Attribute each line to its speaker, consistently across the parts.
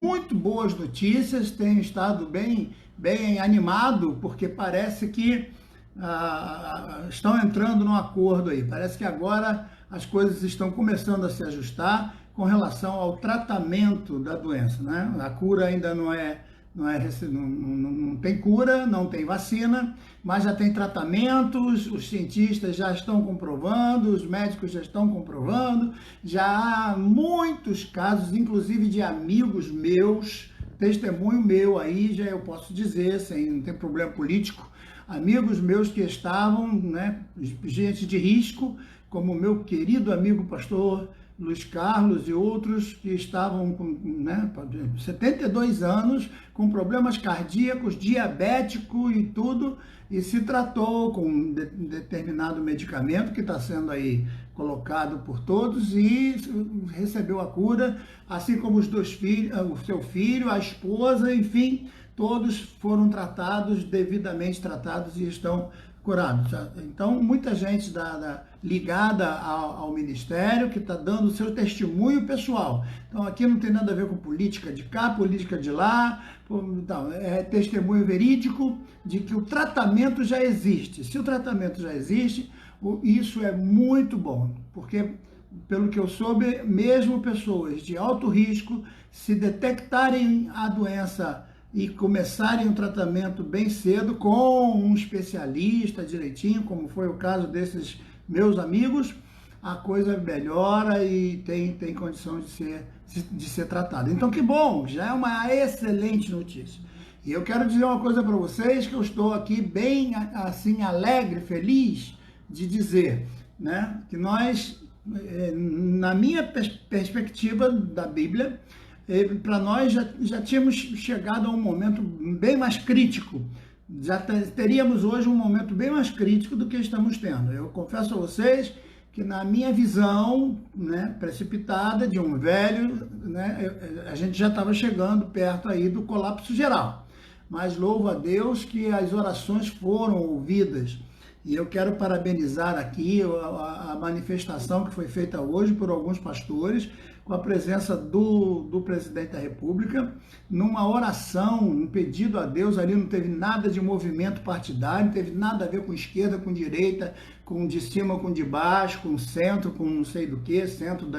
Speaker 1: muito boas notícias, tenho estado bem animado, porque parece que estão entrando num acordo aí. Parece que agora as coisas estão começando a se ajustar com relação ao tratamento da doença, né? A cura ainda não tem cura, não tem vacina, mas já tem tratamentos, os cientistas já estão comprovando, os médicos já estão comprovando, já há muitos casos, inclusive de amigos meus, testemunho meu aí, já eu posso dizer, não tem problema político, amigos meus que estavam, né, gente de risco, como o meu querido amigo pastor Luiz Carlos e outros que estavam com 72 anos, com problemas cardíacos, diabético e tudo, e se tratou com um determinado medicamento que está sendo aí colocado por todos e recebeu a cura, assim como os dois filhos, o seu filho, a esposa, enfim, todos foram tratados, devidamente tratados e estão curados. Então, muita gente ligada ao ministério que está dando o seu testemunho pessoal. Então, aqui não tem nada a ver com política de cá, política de lá. Então, é testemunho verídico de que o tratamento já existe. Se o tratamento já existe, isso é muito bom, porque, pelo que eu soube, mesmo pessoas de alto risco, se detectarem a doença e começarem o tratamento bem cedo com um especialista direitinho, como foi o caso desses meus amigos, a coisa melhora e tem condição de ser tratada. Então, que bom, já é uma excelente notícia. E eu quero dizer uma coisa para vocês, que eu estou aqui bem, assim, alegre, feliz de dizer, né, que nós, na minha perspectiva da Bíblia, para nós já tínhamos chegado a um momento bem mais crítico, já teríamos hoje um momento bem mais crítico do que estamos tendo. Eu confesso a vocês que na minha visão, né, precipitada de um velho, né, a gente já estava chegando perto aí do colapso geral, mas louvo a Deus que as orações foram ouvidas. E eu quero parabenizar aqui a manifestação que foi feita hoje por alguns pastores, com a presença do presidente da República, numa oração, um pedido a Deus. Ali não teve nada de movimento partidário, não teve nada a ver com esquerda, com direita, com de cima, com de baixo, com centro, com não sei do que, centro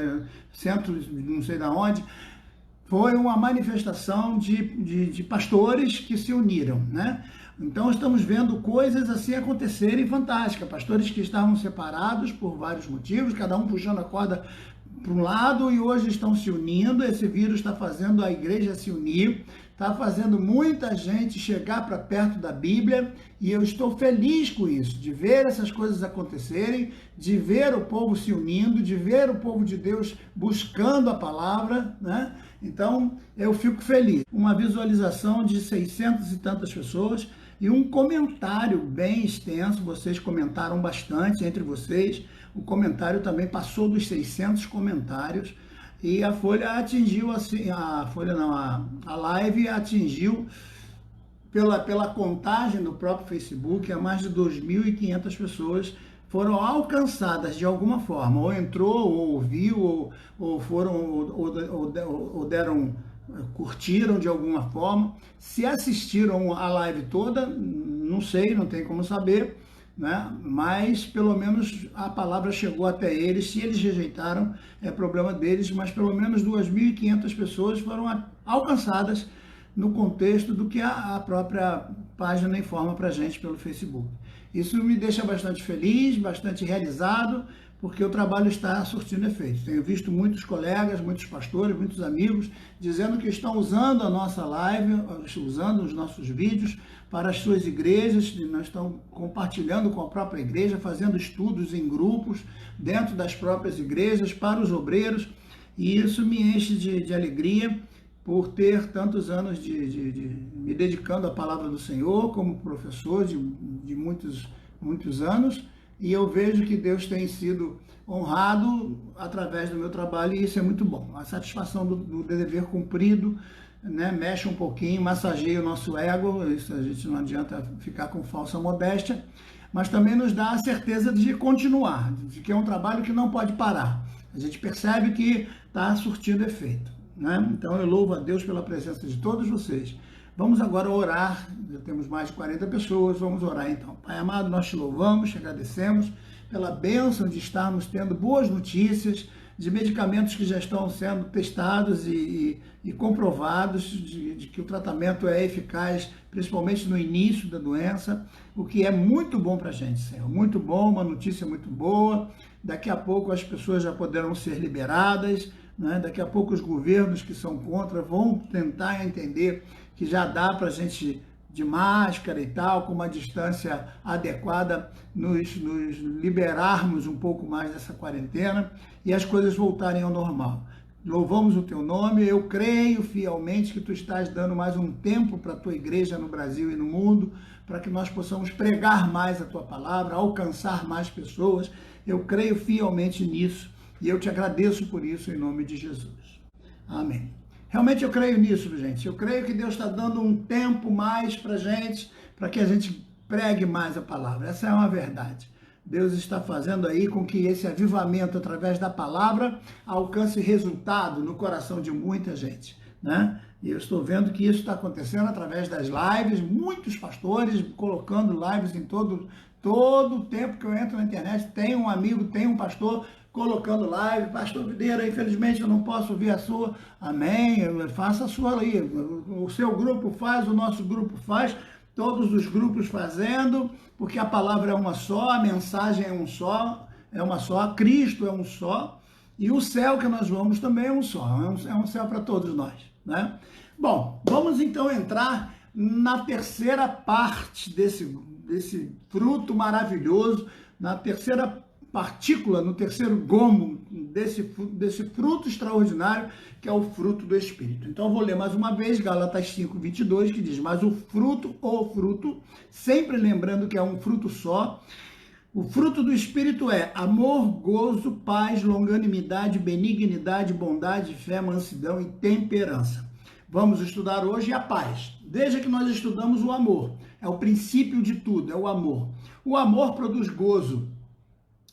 Speaker 1: não sei da onde. Foi uma manifestação de pastores que se uniram, né? Então, estamos vendo coisas assim acontecerem fantásticas. Pastores que estavam separados por vários motivos, cada um puxando a corda para um lado, e hoje estão se unindo. Esse vírus está fazendo a igreja se unir, está fazendo muita gente chegar para perto da Bíblia, e eu estou feliz com isso, de ver essas coisas acontecerem, de ver o povo se unindo, de ver o povo de Deus buscando a palavra, né? Então, eu fico feliz. Uma visualização de 600 e tantas pessoas e um comentário bem extenso, vocês comentaram bastante entre vocês, o comentário também passou dos 600 comentários, e a Folha atingiu, assim, a live atingiu, pela contagem do próprio Facebook, a mais de 2.500 pessoas foram alcançadas de alguma forma, ou entrou, ou ouviu, ou foram, ou deram, curtiram de alguma forma. Se assistiram a live toda, não sei, não tem como saber, né? Mas pelo menos a palavra chegou até eles. Se eles rejeitaram, é problema deles, mas pelo menos 2.500 pessoas foram alcançadas no contexto do que a própria página informa para a gente pelo Facebook. Isso me deixa bastante feliz, bastante realizado, porque o trabalho está surtindo efeito. Tenho visto muitos colegas, muitos pastores, muitos amigos, dizendo que estão usando a nossa live, usando os nossos vídeos para as suas igrejas, e nós estamos compartilhando com a própria igreja, fazendo estudos em grupos, dentro das próprias igrejas, para os obreiros, e isso me enche de alegria, por ter tantos anos de me dedicando à palavra do Senhor, como professor de muitos anos, e eu vejo que Deus tem sido honrado através do meu trabalho, e isso é muito bom. A satisfação do dever cumprido, né, mexe um pouquinho, massageia o nosso ego, isso a gente não adianta ficar com falsa modéstia, mas também nos dá a certeza de continuar, de que é um trabalho que não pode parar. A gente percebe que está surtindo efeito. né? Então eu louvo a Deus pela presença de todos vocês. Vamos agora orar, já temos mais de 40 pessoas, vamos orar então. Pai amado, nós te louvamos, te agradecemos pela bênção de estarmos tendo boas notícias, de medicamentos que já estão sendo testados e comprovados, de que o tratamento é eficaz, principalmente no início da doença, o que é muito bom para a gente, Senhor. Muito bom, uma notícia muito boa. Daqui a pouco as pessoas já poderão ser liberadas, né? Daqui a pouco os governos que são contra vão tentar entender que já dá para a gente, de máscara e tal, com uma distância adequada, nos liberarmos um pouco mais dessa quarentena e as coisas voltarem ao normal. Louvamos o teu nome, eu creio fielmente que tu estás dando mais um tempo para a tua igreja no Brasil e no mundo, para que nós possamos pregar mais a tua palavra, alcançar mais pessoas. Eu creio fielmente nisso e eu te agradeço por isso em nome de Jesus. Amém. Realmente eu creio nisso, gente. Eu creio que Deus está dando um tempo mais para a gente, para que a gente pregue mais a palavra. Essa é uma verdade. Deus está fazendo aí com que esse avivamento através da palavra alcance resultado no coração de muita gente, né? E eu estou vendo que isso está acontecendo através das lives, muitos pastores colocando lives em todo o tempo que eu entro na internet, tem um amigo, tem um pastor colocando live. Pastor Videira, infelizmente eu não posso ouvir a sua. Amém, faça a sua aí, o seu grupo faz, o nosso grupo faz, todos os grupos fazendo, porque a palavra é uma só, a mensagem é uma só, Cristo é um só, e o céu que nós vamos também é um só, é um céu para todos nós, né? Bom, vamos então entrar na terceira parte desse fruto maravilhoso, na terceira partícula, no terceiro gomo desse fruto extraordinário, que é o fruto do Espírito. Então eu vou ler mais uma vez Gálatas 5:22, que diz: mas o fruto, sempre lembrando que é um fruto só, o fruto do Espírito é amor, gozo, paz, longanimidade, benignidade, bondade, fé, mansidão e temperança. Vamos estudar hoje a paz. Desde que nós estudamos o amor, é o princípio de tudo, é o amor. O amor produz gozo.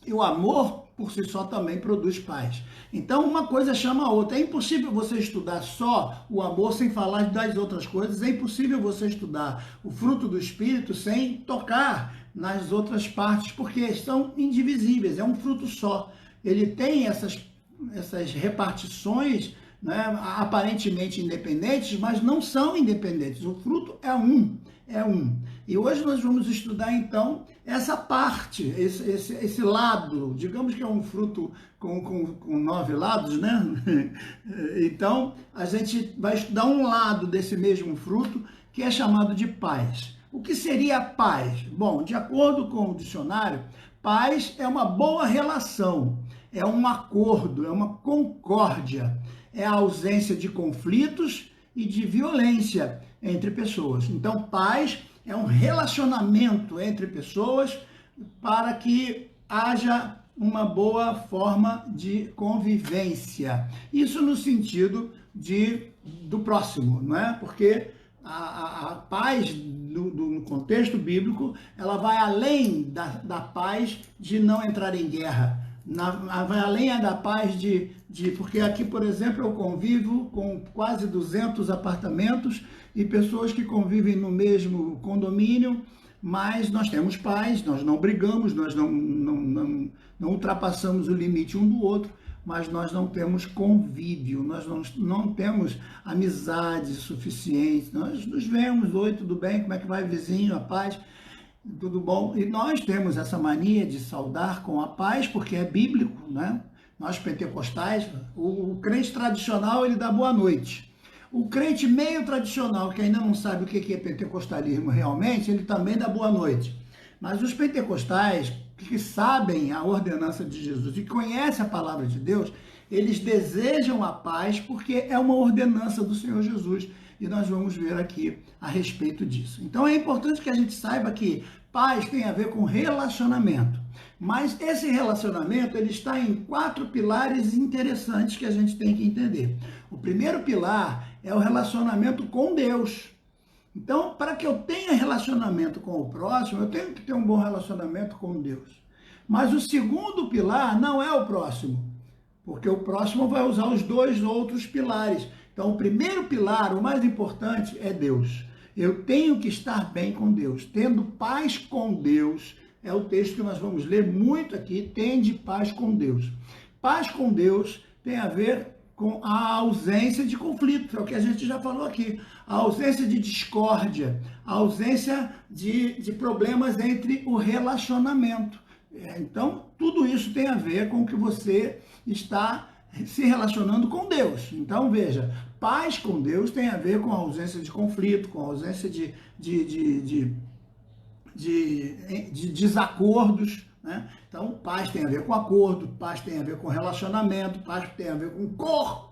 Speaker 1: E o amor, por si só, também produz paz. Então, uma coisa chama a outra. É impossível você estudar só o amor sem falar das outras coisas. É impossível você estudar o fruto do Espírito sem tocar nas outras partes, porque são indivisíveis. É um fruto só. Ele tem essas repartições, né, aparentemente independentes, mas não são independentes. O fruto é um. E hoje nós vamos estudar, então, essa parte, esse lado, digamos que é um fruto com 9 lados, né? Então, a gente vai estudar um lado desse mesmo fruto, que é chamado de paz. O que seria paz? Bom, de acordo com o dicionário, paz é uma boa relação, é um acordo, é uma concórdia, é a ausência de conflitos e de violência entre pessoas. Então, paz é um relacionamento entre pessoas para que haja uma boa forma de convivência. Isso no sentido do próximo, não é? Porque a paz, no contexto bíblico, ela vai além da paz de não entrar em guerra. Vai além da paz porque aqui, por exemplo, eu convivo com quase 200 apartamentos e pessoas que convivem no mesmo condomínio, mas nós temos paz, nós não brigamos, nós não ultrapassamos o limite um do outro, mas nós não temos convívio, nós não temos amizade suficiente, nós nos vemos, oi, tudo bem, como é que vai, vizinho, a paz? Tudo bom? E nós temos essa mania de saudar com a paz, porque é bíblico, né? Nós pentecostais, o crente tradicional, ele dá boa noite. O crente meio tradicional, que ainda não sabe o que é pentecostalismo realmente, ele também dá boa noite. Mas os pentecostais, que sabem a ordenança de Jesus e conhecem a palavra de Deus, eles desejam a paz porque é uma ordenança do Senhor Jesus. E nós vamos ver aqui a respeito disso. Então é importante que a gente saiba que paz tem a ver com relacionamento. Mas esse relacionamento, ele está em 4 pilares interessantes que a gente tem que entender. O primeiro pilar é o relacionamento com Deus. Então, para que eu tenha relacionamento com o próximo, eu tenho que ter um bom relacionamento com Deus. Mas o segundo pilar não é o próximo. porque o próximo vai usar os dois outros pilares. Então, o primeiro pilar, o mais importante, é Deus. Eu tenho que estar bem com Deus. Tendo paz com Deus, é o texto que nós vamos ler muito aqui, tende paz com Deus. Paz com Deus tem a ver com a ausência de conflito, é o que a gente já falou aqui. A ausência de discórdia, a ausência de problemas entre o relacionamento. Então, tudo isso tem a ver com que você está se relacionando com Deus. Então, veja, paz com Deus tem a ver com a ausência de conflito, com a ausência de desacordos, né? Então, paz tem a ver com acordo, paz tem a ver com relacionamento, paz tem a ver com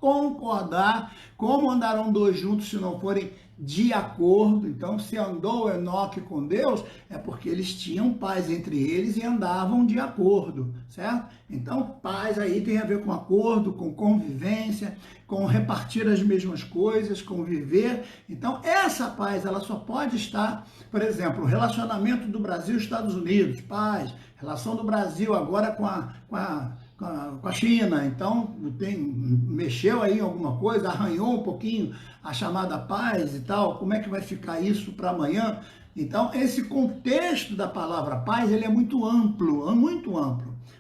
Speaker 1: concordar. Como andarão dois juntos se não forem de acordo? Então, se andou Enoque com Deus, é porque eles tinham paz entre eles e andavam de acordo, certo? Então, paz aí tem a ver com acordo, com convivência, com repartir as mesmas coisas, conviver. Então, essa paz, ela só pode estar, por exemplo, o relacionamento do Brasil e Estados Unidos, paz, relação do Brasil agora com a China, então mexeu aí em alguma coisa, arranhou um pouquinho a chamada paz e tal, como é que vai ficar isso para amanhã? Então, esse contexto da palavra paz, ele é muito amplo,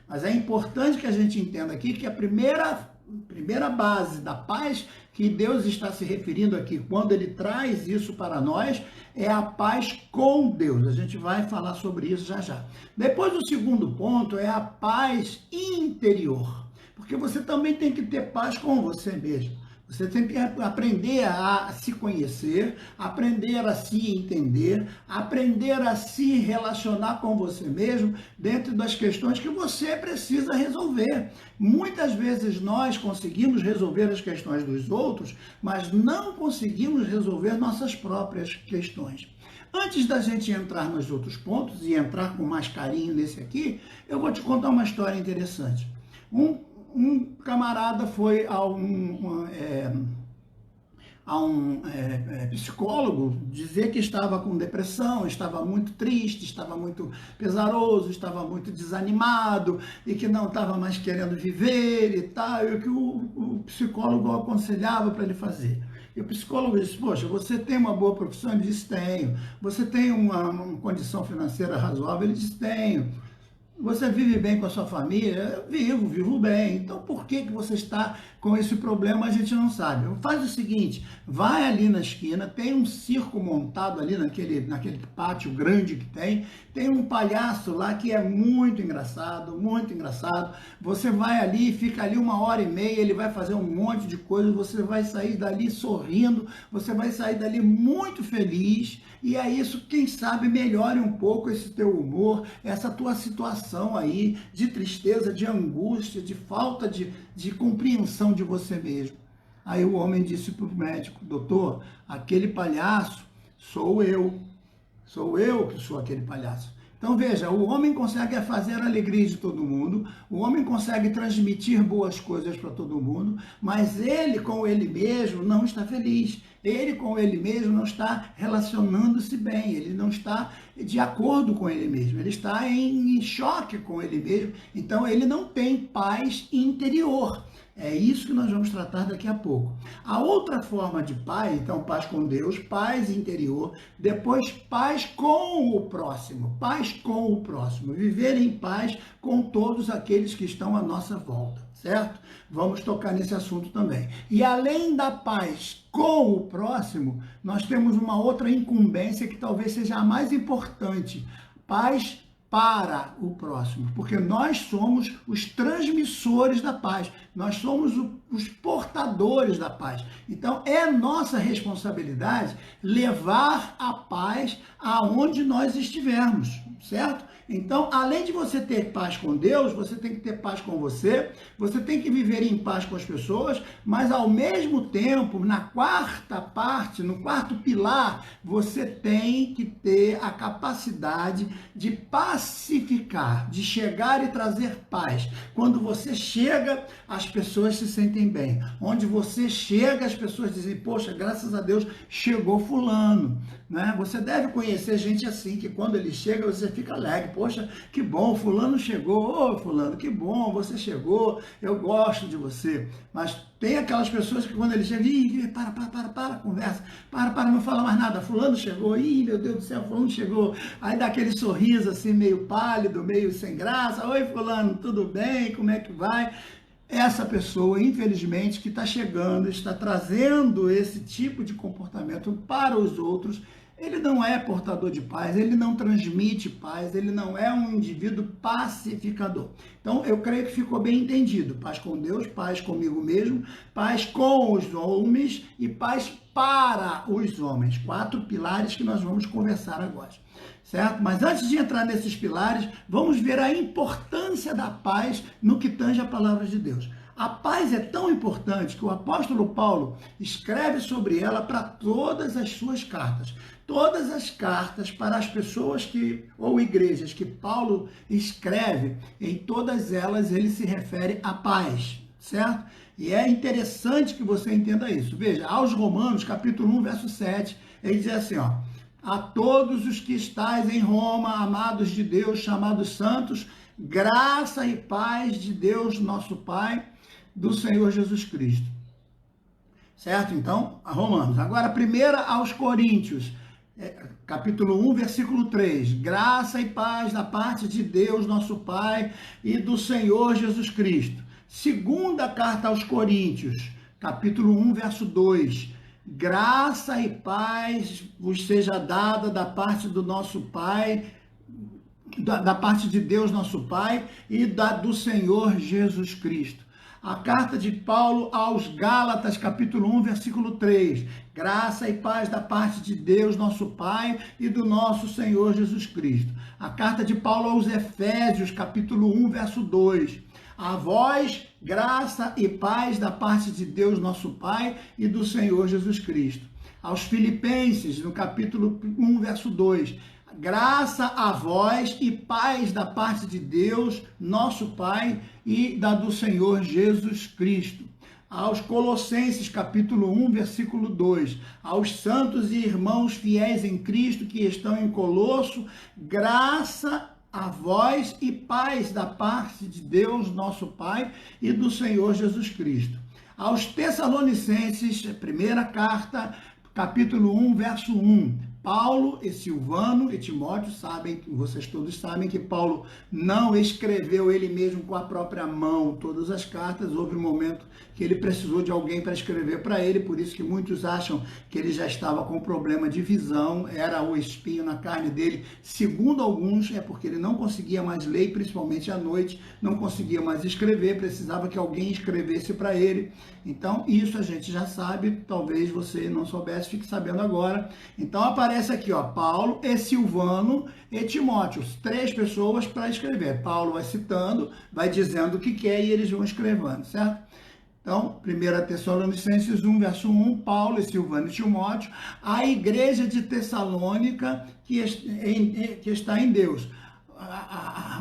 Speaker 1: mas é importante que a gente entenda aqui que a primeira base da paz que Deus está se referindo aqui, quando ele traz isso para nós, é a paz com Deus. A gente vai falar sobre isso já já. Depois, o segundo ponto é a paz interior, porque você também tem que ter paz com você mesmo. Você tem que aprender a se conhecer, aprender a se entender, aprender a se relacionar com você mesmo dentro das questões que você precisa resolver. Muitas vezes nós conseguimos resolver as questões dos outros, mas não conseguimos resolver nossas próprias questões. Antes da gente entrar nos outros pontos e entrar com mais carinho nesse aqui, eu vou te contar uma história interessante. Um camarada foi a um psicólogo dizer que estava com depressão, estava muito triste, estava muito pesaroso, estava muito desanimado e que não estava mais querendo viver e tal, e o que o psicólogo aconselhava para ele fazer. E o psicólogo disse, poxa, você tem uma boa profissão? Ele disse, tenho. Você tem uma condição financeira razoável? Ele disse, tenho. Você vive bem com a sua família? Vivo bem. Então, por que você está com esse problema? A gente não sabe. Faz o seguinte, vai ali na esquina, tem um circo montado ali naquele pátio grande que tem um palhaço lá que é muito engraçado, muito engraçado. Você vai ali, fica ali 1h30, ele vai fazer um monte de coisa, você vai sair dali sorrindo, você vai sair dali muito feliz, e é isso, quem sabe, melhore um pouco esse teu humor, essa tua situação aí de tristeza, de angústia, de falta de compreensão de você mesmo. Aí o homem disse para o médico, doutor, aquele palhaço sou eu que sou aquele palhaço. Então veja, o homem consegue fazer a alegria de todo mundo, o homem consegue transmitir boas coisas para todo mundo, mas ele com ele mesmo não está feliz, ele com ele mesmo não está relacionando-se bem, ele não está de acordo com ele mesmo, ele está em choque com ele mesmo, então ele não tem paz interior. É isso que nós vamos tratar daqui a pouco. A outra forma de paz, então paz com Deus, paz interior, depois paz com o próximo, viver em paz com todos aqueles que estão à nossa volta, certo? Vamos tocar nesse assunto também. E além da paz com o próximo, nós temos uma outra incumbência que talvez seja a mais importante, paz para o próximo, porque nós somos os transmissores da paz, nós somos os portadores da paz. Então, é nossa responsabilidade levar a paz aonde nós estivermos, certo? Então, além de você ter paz com Deus, você tem que ter paz com você tem que viver em paz com as pessoas, mas ao mesmo tempo, na quarta parte, no quarto pilar, você tem que ter a capacidade de pacificar, de chegar e trazer paz. Quando você chega, as pessoas se sentem bem. Onde você chega, as pessoas dizem, poxa, graças a Deus, chegou fulano. Né? Você deve conhecer gente assim, que quando ele chega, você fica alegre. Poxa, que bom, fulano chegou, ô fulano, que bom, você chegou, eu gosto de você. Mas tem aquelas pessoas que quando ele chega, para, conversa, não fala mais nada, fulano chegou, meu Deus do céu, fulano chegou. Aí dá aquele sorriso assim, meio pálido, meio sem graça, oi fulano, tudo bem, como é que vai? Essa pessoa, infelizmente, que está chegando, está trazendo esse tipo de comportamento para os outros, ele não é portador de paz, ele não transmite paz, ele não é um indivíduo pacificador. Então, eu creio que ficou bem entendido. Paz com Deus, paz comigo mesmo, paz com os homens e paz para os homens. 4 pilares que nós vamos conversar agora. Certo? Mas antes de entrar nesses pilares, vamos ver a importância da paz no que tange a palavra de Deus. A paz é tão importante que o apóstolo Paulo escreve sobre ela para todas as suas cartas. Todas as cartas para as pessoas ou igrejas que Paulo escreve, em todas elas ele se refere à paz, certo? E é interessante que você entenda isso. Veja, aos Romanos, capítulo 1, verso 7, ele diz assim, ó: a todos os que estáis em Roma, amados de Deus, chamados santos, graça e paz de Deus, nosso Pai, do Senhor Jesus Cristo. Certo? Então, a Romanos. Agora, primeira aos Coríntios, capítulo 1, versículo 3. Graça e paz da parte de Deus, nosso Pai, e do Senhor Jesus Cristo. Segunda carta aos Coríntios, capítulo 1, verso 2. Graça e paz vos seja dada da parte do nosso Pai, da parte de Deus nosso Pai e do Senhor Jesus Cristo. A carta de Paulo aos Gálatas, capítulo 1, versículo 3. Graça e paz da parte de Deus nosso Pai e do nosso Senhor Jesus Cristo. A carta de Paulo aos Efésios, capítulo 1, verso 2. A vós, graça e paz da parte de Deus nosso Pai e do Senhor Jesus Cristo. Aos Filipenses, no capítulo 1, verso 2. Graça a vós e paz da parte de Deus nosso Pai e do Senhor Jesus Cristo. Aos Colossenses, capítulo 1, versículo 2. Aos santos e irmãos fiéis em Cristo que estão em Colosso, graça a vós e paz da parte de Deus, nosso Pai, e do Senhor Jesus Cristo. Aos Tessalonicenses, primeira carta, capítulo 1, verso 1. Paulo e Silvano e Timóteo vocês todos sabem que Paulo não escreveu ele mesmo com a própria mão todas as cartas. Houve um momento que ele precisou de alguém para escrever para ele, por isso que muitos acham que ele já estava com problema de visão, era o espinho na carne dele. Segundo alguns, é porque ele não conseguia mais ler, principalmente à noite, não conseguia mais escrever, precisava que alguém escrevesse para ele. Então, isso a gente já sabe, talvez você não soubesse, fique sabendo agora. Então, aparece aqui, ó, Paulo e Silvano e Timóteo, 3 pessoas para escrever. Paulo vai citando, vai dizendo o que quer e eles vão escrevendo, certo? Então, 1 Tessalonicenses 1, verso 1, Paulo e Silvano e Timóteo, a igreja de Tessalônica que está em Deus,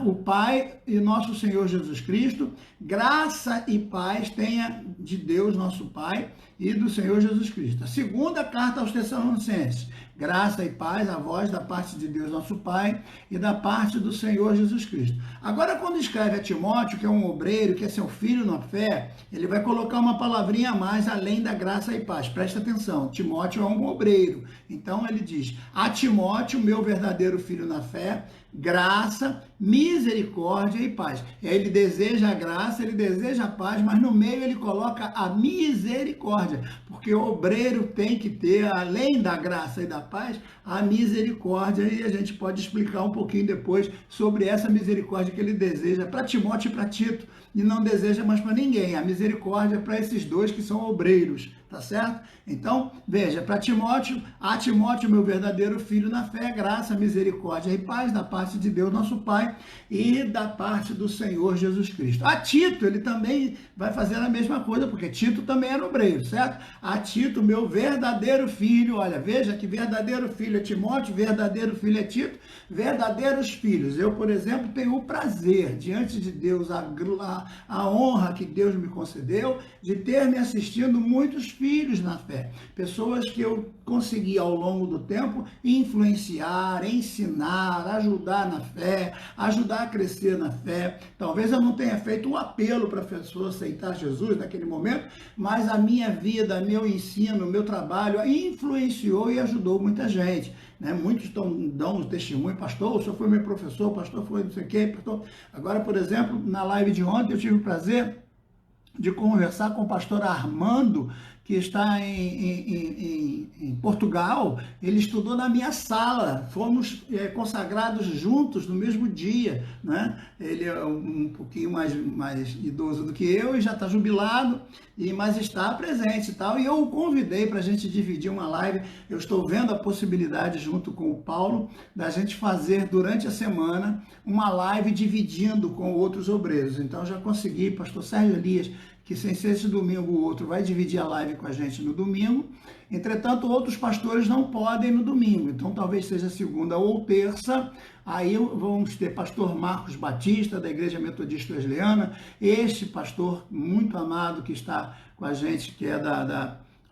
Speaker 1: o Pai e nosso Senhor Jesus Cristo, graça e paz tenha de Deus nosso Pai e do Senhor Jesus Cristo. A segunda carta aos Tessalonicenses, graça e paz a vós da parte de Deus nosso Pai e da parte do Senhor Jesus Cristo. Agora, quando escreve a Timóteo, que é um obreiro, que é seu filho na fé, ele vai colocar uma palavrinha a mais além da graça e paz. Presta atenção, Timóteo é um obreiro. Então ele diz: a Timóteo, meu verdadeiro filho na fé, graça, misericórdia e paz. Ele deseja a graça, ele deseja a paz, mas no meio ele coloca a misericórdia, porque o obreiro tem que ter, além da graça e da paz, a misericórdia, e a gente pode explicar um pouquinho depois sobre essa misericórdia que ele deseja para Timóteo e para Tito, e não deseja mais para ninguém. A misericórdia é para esses dois que são obreiros, tá certo? Então, veja, para Timóteo, a Timóteo, meu verdadeiro filho na fé, graça, misericórdia e paz da parte de Deus, nosso Pai, e da parte do Senhor Jesus Cristo. A Tito, ele também vai fazer a mesma coisa, porque Tito também era obreiro, certo? A Tito, meu verdadeiro filho, olha, veja que verdadeiro filho é Timóteo, verdadeiro filho é Tito, verdadeiros filhos. Eu, por exemplo, tenho o prazer, diante de Deus, a honra que Deus me concedeu, de ter me assistindo muitos filhos na fé, pessoas que eu consegui ao longo do tempo influenciar, ensinar, ajudar na fé, ajudar a crescer na fé. Talvez eu não tenha feito um apelo para a pessoa aceitar Jesus naquele momento, mas a minha vida, meu ensino, meu trabalho influenciou e ajudou muita gente. Né? Muitos dão um testemunho, pastor, o senhor foi meu professor, pastor foi não sei o quê, pastor. Agora, por exemplo, na live de ontem eu tive o prazer de conversar com o pastor Armando, que está em Portugal. Ele estudou na minha sala, fomos consagrados juntos no mesmo dia, né? Ele é um pouquinho mais idoso do que eu e já está jubilado, mas está presente e tal, e eu o convidei para a gente dividir uma live. Eu estou vendo a possibilidade, junto com o Paulo, da gente fazer durante a semana uma live dividindo com outros obreiros. Então já consegui, pastor Sérgio Elias, que sem ser esse domingo o outro vai dividir a live com a gente no domingo. Entretanto, outros pastores não podem no domingo, então talvez seja segunda ou terça. Aí vamos ter pastor Marcos Batista, da Igreja Metodista Wesleyana, este pastor muito amado que está com a gente, que é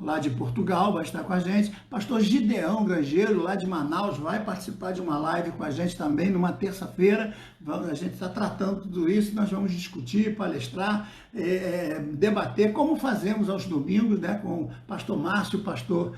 Speaker 1: lá de Portugal, vai estar com a gente. Pastor Gideão Grangeiro, lá de Manaus, vai participar de uma live com a gente também numa terça-feira. A gente está tratando tudo isso, nós vamos discutir, palestrar, debater, como fazemos aos domingos, né, com o pastor Márcio, o pastor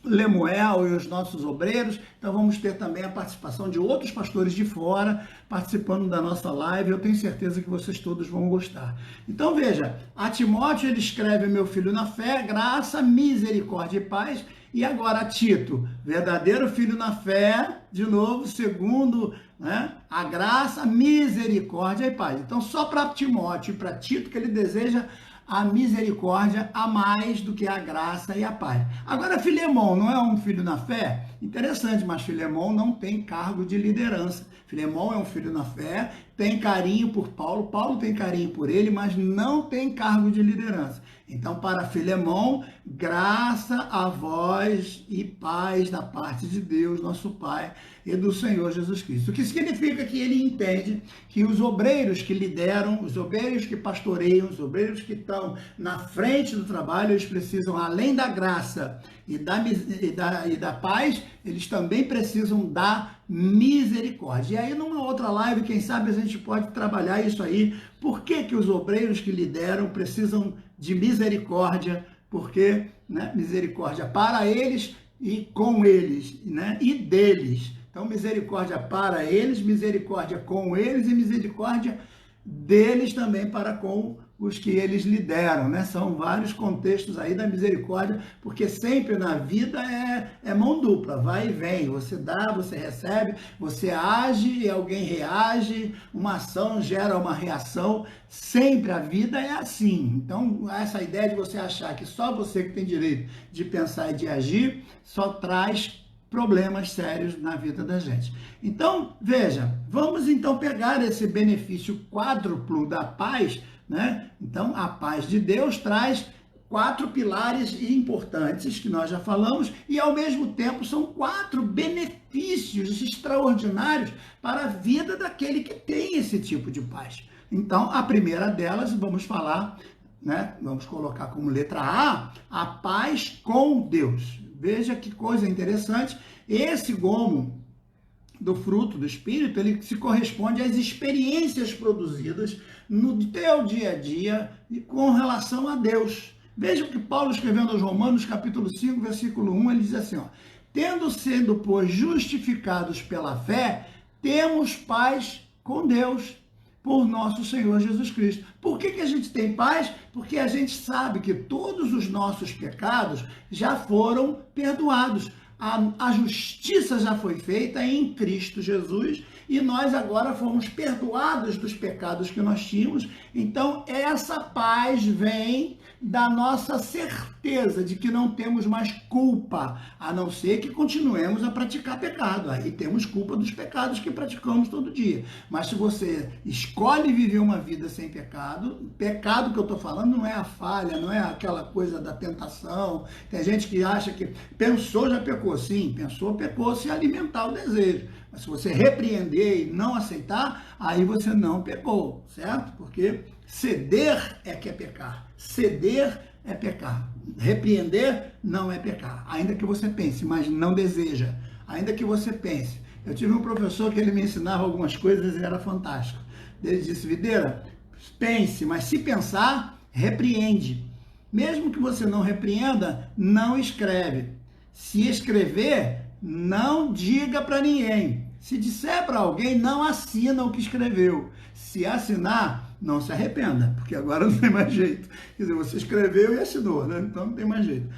Speaker 1: Lemuel e os nossos obreiros. Então vamos ter também a participação de outros pastores de fora participando da nossa live. Eu tenho certeza que vocês todos vão gostar. Então veja, a Timóteo ele escreve: meu filho na fé, graça, misericórdia e paz. E agora a Tito, verdadeiro filho na fé, de novo, segundo, né, a graça, misericórdia e paz. Então só para Timóteo e para Tito que ele deseja a misericórdia a mais do que a graça e a paz. Agora, Filemão não é um filho na fé? Interessante, mas Filemão não tem cargo de liderança. Filemão é um filho na fé, tem carinho por Paulo, Paulo tem carinho por ele, mas não tem cargo de liderança. Então, para Filemão, graça a vós e paz da parte de Deus, nosso Pai, e do Senhor Jesus Cristo. O que significa que ele entende que os obreiros que lideram, os obreiros que pastoreiam, os obreiros que estão na frente do trabalho, eles precisam, além da graça e da paz, eles também precisam da misericórdia. E aí, numa outra live, quem sabe a gente pode trabalhar isso aí. Por que que os obreiros que lideram precisam de misericórdia? Porque, né, misericórdia para eles e com eles, né, e deles. Então, misericórdia para eles, misericórdia com eles e misericórdia deles também para com os que eles lideram, né? São vários contextos aí da misericórdia, porque sempre na vida é mão dupla, vai e vem. Você dá, você recebe, você age e alguém reage, uma ação gera uma reação. Sempre a vida é assim. Então, essa ideia de você achar que só você que tem direito de pensar e de agir, só traz problemas sérios na vida da gente. Então, veja, vamos então pegar esse benefício quádruplo da paz, né? Então, a paz de Deus traz 4 pilares importantes que nós já falamos e, ao mesmo tempo, são 4 benefícios extraordinários para a vida daquele que tem esse tipo de paz. Então, a primeira delas, vamos falar, né? Vamos colocar como letra a paz com Deus. Veja que coisa interessante, esse gomo do fruto do Espírito, ele se corresponde às experiências produzidas no teu dia a dia e com relação a Deus. Veja o que Paulo escrevendo aos Romanos, capítulo 5, versículo 1, ele diz assim, ó: tendo sido, pois, justificados pela fé, temos paz com Deus, por nosso Senhor Jesus Cristo. Por que a gente tem paz? Porque a gente sabe que todos os nossos pecados já foram perdoados. A justiça já foi feita em Cristo Jesus e nós agora fomos perdoados dos pecados que nós tínhamos. Então, essa paz vem da nossa certeza de que não temos mais culpa, a não ser que continuemos a praticar pecado. Aí temos culpa dos pecados que praticamos todo dia. Mas se você escolhe viver uma vida sem pecado, pecado que eu estou falando não é a falha, não é aquela coisa da tentação. Tem gente que acha que pensou, já pecou. Sim, pensou, pecou, se alimentar o desejo. Mas se você repreender e não aceitar, aí você não pecou, certo? Porque ceder é que é pecar. Ceder é pecar. Repreender não é pecar. Ainda que você pense, mas não deseja. Ainda que você pense. Eu tive um professor que ele me ensinava algumas coisas e era fantástico. Ele disse, Videira, pense, mas se pensar, repreende. Mesmo que você não repreenda, não escreve. Se escrever, não diga para ninguém. Se disser para alguém, não assina o que escreveu. Se assinar, não se arrependa, porque agora não tem mais jeito. Quer dizer, você escreveu e assinou, né? Então não tem mais jeito.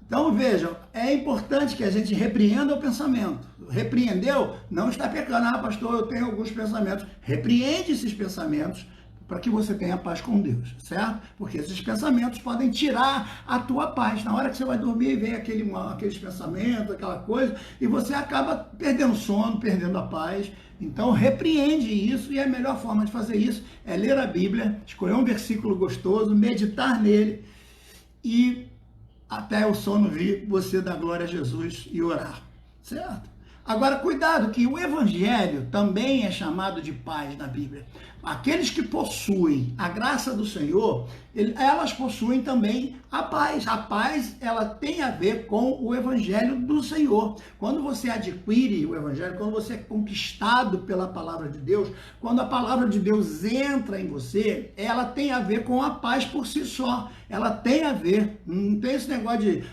Speaker 1: Então vejam, é importante que a gente repreenda o pensamento. Repreendeu, não está pecando. Ah, pastor, eu tenho alguns pensamentos. Repreende esses pensamentos para que você tenha paz com Deus, certo? Porque esses pensamentos podem tirar a tua paz. Na hora que você vai dormir, vem aqueles pensamentos, aquela coisa, e você acaba perdendo o sono, perdendo a paz. Então, repreende isso, e a melhor forma de fazer isso é ler a Bíblia, escolher um versículo gostoso, meditar nele, e até o sono vir, você dar glória a Jesus e orar, certo? Agora, cuidado, que o Evangelho também é chamado de paz na Bíblia. Aqueles que possuem a graça do Senhor, elas possuem também a paz. A paz, ela tem a ver com o Evangelho do Senhor. Quando você adquire o Evangelho, quando você é conquistado pela palavra de Deus, quando a palavra de Deus entra em você, ela tem a ver com a paz por si só. Ela tem a ver, não tem esse negócio de,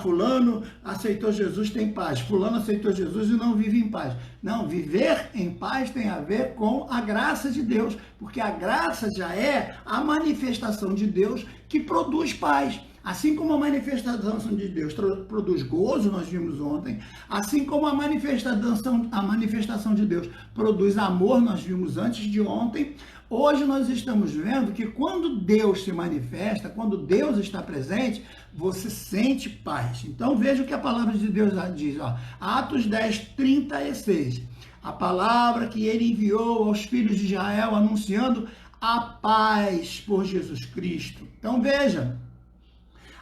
Speaker 1: fulano aceitou Jesus, tem paz. Fulano aceitou Jesus e não vive em paz. Não, viver em paz tem a ver com a graça de Deus, porque a graça já é a manifestação de Deus que produz paz. Assim como a manifestação de Deus produz gozo, nós vimos ontem, assim como a manifestação de Deus produz amor, nós vimos antes de ontem, hoje nós estamos vendo que quando Deus se manifesta, quando Deus está presente, você sente paz. Então veja o que a palavra de Deus diz, Atos 10, 36. A palavra que ele enviou aos filhos de Israel, anunciando a paz por Jesus Cristo. Então veja,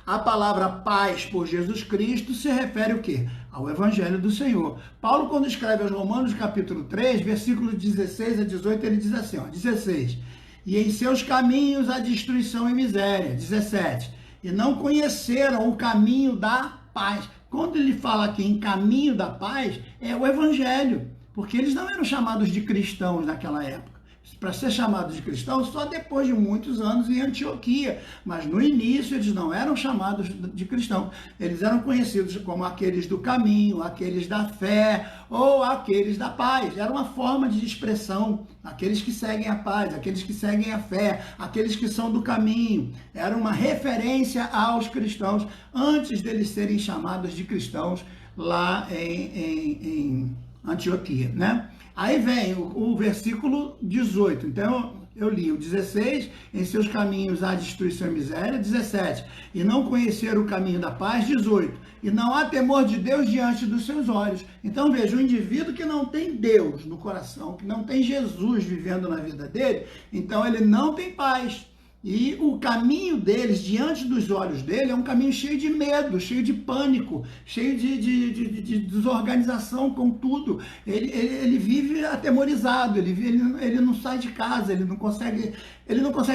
Speaker 1: a palavra paz por Jesus Cristo se refere ao quê? Ao Evangelho do Senhor. Paulo, quando escreve aos Romanos, capítulo 3, versículos 16 a 18, ele diz assim, 16, e em seus caminhos a destruição e miséria, 17, e não conheceram o caminho da paz. Quando ele fala aqui em caminho da paz, é o Evangelho, porque eles não eram chamados de cristãos naquela época. Para ser chamados de cristãos só depois de muitos anos em Antioquia, mas no início eles não eram chamados de cristãos, eles eram conhecidos como aqueles do caminho, aqueles da fé ou aqueles da paz. Era uma forma de expressão, aqueles que seguem a paz, aqueles que seguem a fé, aqueles que são do caminho. Era uma referência aos cristãos antes deles serem chamados de cristãos lá em Antioquia, né? Aí vem o versículo 18, então eu li o 16, em seus caminhos há destruição e miséria, 17, e não conhecer o caminho da paz, 18, e não há temor de Deus diante dos seus olhos. Então veja, o indivíduo que não tem Deus no coração, que não tem Jesus vivendo na vida dele, então ele não tem paz. E o caminho deles, diante dos olhos dele, é um caminho cheio de medo, cheio de pânico, cheio de desorganização com tudo. Ele vive atemorizado, ele não sai de casa, ele não consegue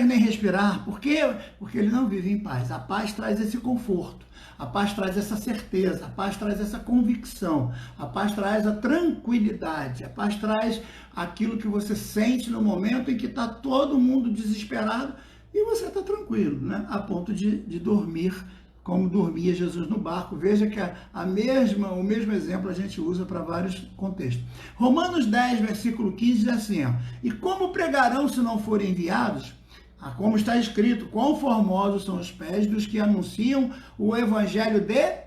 Speaker 1: nem respirar. Por quê? Porque ele não vive em paz. A paz traz esse conforto, a paz traz essa certeza, a paz traz essa convicção, a paz traz a tranquilidade, a paz traz aquilo que você sente no momento em que está todo mundo desesperado, e você está tranquilo, né? A ponto de dormir como dormia Jesus no barco. Veja que o mesmo exemplo a gente usa para vários contextos. Romanos 10, versículo 15 diz assim, e como pregarão se não forem enviados? Como está escrito, quão formosos são os pés dos que anunciam o evangelho de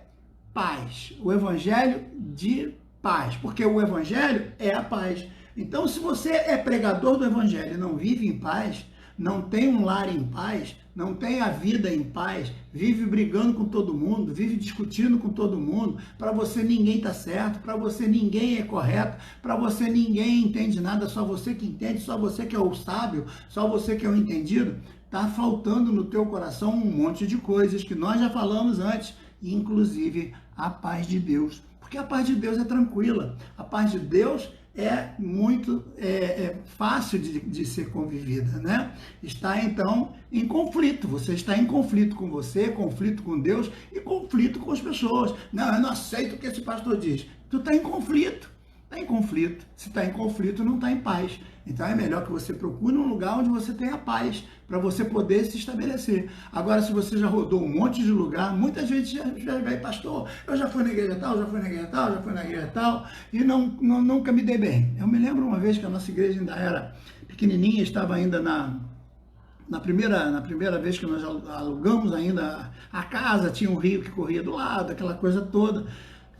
Speaker 1: paz. O evangelho de paz, porque o evangelho é a paz. Então, se você é pregador do evangelho e não vive em paz, não tem um lar em paz, não tem a vida em paz, vive brigando com todo mundo, vive discutindo com todo mundo, para você ninguém está certo, para você ninguém é correto, para você ninguém entende nada, só você que entende, só você que é o sábio, só você que é o entendido, está faltando no teu coração um monte de coisas que nós já falamos antes, inclusive a paz de Deus, porque a paz de Deus é tranquila, a paz de Deus é muito fácil de ser convivida, né? Está então em conflito. Você está em conflito com você, conflito com Deus e conflito com as pessoas. Não, eu não aceito o que esse pastor diz. Tu está em conflito. Está em conflito. Se está em conflito, não está em paz. Então é melhor que você procure um lugar onde você tenha paz, para você poder se estabelecer. Agora, se você já rodou um monte de lugar, muita gente já vai, pastor, eu já fui na igreja tal, já fui na igreja tal, já fui na igreja tal, e nunca me dei bem. Eu me lembro uma vez que a nossa igreja ainda era pequenininha, estava ainda na primeira vez que nós alugamos ainda a casa, tinha um rio que corria do lado, aquela coisa toda.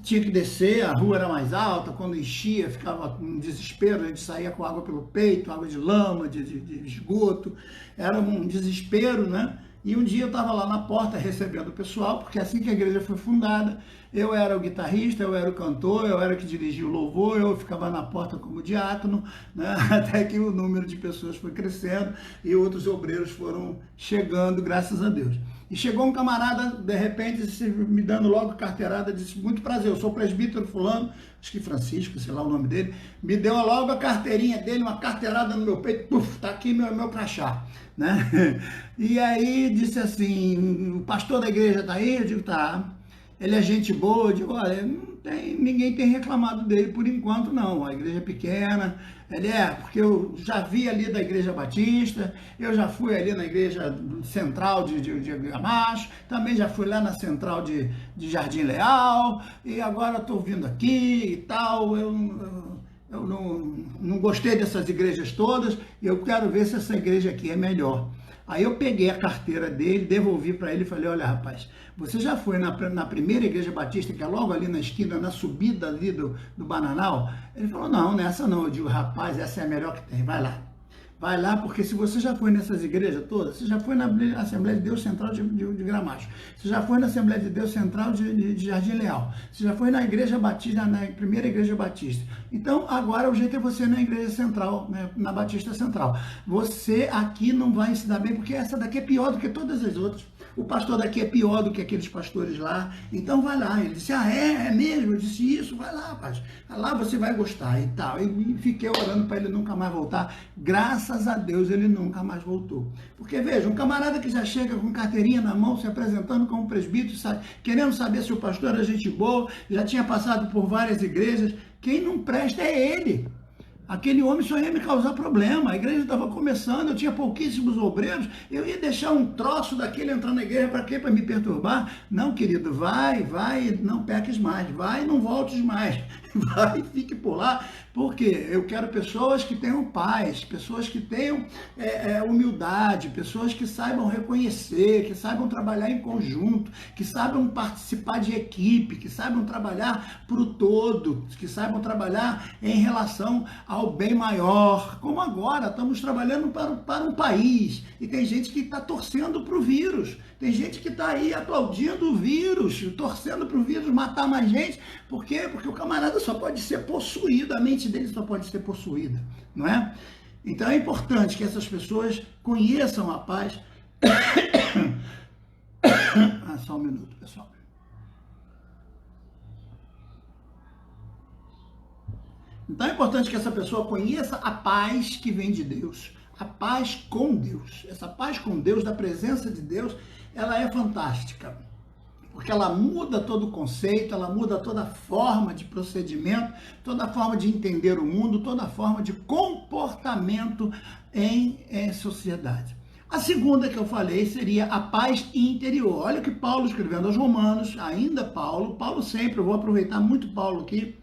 Speaker 1: Tinha que descer, a rua era mais alta, quando enchia ficava um desespero, a gente saía com água pelo peito, água de lama, de esgoto, era um desespero, né? E um dia eu estava lá na porta recebendo o pessoal, porque assim que a igreja foi fundada, eu era o guitarrista, eu era o cantor, eu era o que dirigia o louvor, eu ficava na porta como diácono, né? Até que o número de pessoas foi crescendo e outros obreiros foram chegando, graças a Deus. E chegou um camarada, de repente, me dando logo carteirada, disse, muito prazer, eu sou o presbítero fulano, acho que Francisco, sei lá o nome dele, me deu logo a carteirinha dele, uma carteirada no meu peito, puf, tá aqui meu crachá, né? E aí disse assim, o pastor da igreja tá aí? Eu digo, tá. Ele é gente boa? Eu digo, olha, ninguém tem reclamado dele por enquanto não, a igreja é pequena. Ele porque eu já vi ali da igreja batista, eu já fui ali na igreja central de Gramacho, também já fui lá na central de Jardim Leal, e agora estou vindo aqui e tal, eu não gostei dessas igrejas todas, eu quero ver se essa igreja aqui é melhor. Aí eu peguei a carteira dele, devolvi para ele e falei, olha rapaz, você já foi na primeira igreja batista, que é logo ali na esquina, na subida ali do Bananal? Ele falou, não, nessa não. Eu digo, rapaz, essa é a melhor que tem, vai lá. Vai lá, porque se você já foi nessas igrejas todas, você já foi na Assembleia de Deus Central de Gramacho, você já foi na Assembleia de Deus Central de Jardim Leal, você já foi na Igreja Batista, na primeira Igreja Batista. Então, agora o jeito é você ir na Igreja Central, né, na Batista Central. Você aqui não vai se dar bem, porque essa daqui é pior do que todas as outras. O pastor daqui é pior do que aqueles pastores lá, então vai lá. Ele disse, é mesmo? Eu disse, isso, vai lá, rapaz. Lá você vai gostar e tal. E fiquei orando para ele nunca mais voltar. Graças a Deus ele nunca mais voltou. Porque veja, um camarada que já chega com carteirinha na mão, se apresentando como presbítero, querendo saber se o pastor era gente boa, já tinha passado por várias igrejas, quem não presta é ele. Aquele homem só ia me causar problema, a igreja estava começando, eu tinha pouquíssimos obreiros, eu ia deixar um troço daquele entrar na igreja para quê? Para me perturbar? Não, querido, vai, não peques mais, vai e não voltes mais, vai e fique por lá, porque eu quero pessoas que tenham paz, pessoas que tenham humildade, pessoas que saibam reconhecer, que saibam trabalhar em conjunto, que saibam participar de equipe, que saibam trabalhar para o todo, que saibam trabalhar em relação ao bem maior, como agora estamos trabalhando para um país, e tem gente que está torcendo para o vírus, tem gente que está aí aplaudindo o vírus, torcendo para o vírus matar mais gente. Por quê? Porque o camarada só pode ser possuído, a mente dele só pode ser possuída, não é? Então é importante que essas pessoas conheçam a paz. Só um minuto, pessoal. Então é importante que essa pessoa conheça a paz que vem de Deus, a paz com Deus. Essa paz com Deus, da presença de Deus, ela é fantástica, porque ela muda todo o conceito, ela muda toda a forma de procedimento, toda a forma de entender o mundo, toda a forma de comportamento em sociedade. A segunda que eu falei seria a paz interior. Olha o que Paulo escrevendo aos Romanos, ainda Paulo sempre, eu vou aproveitar muito Paulo aqui,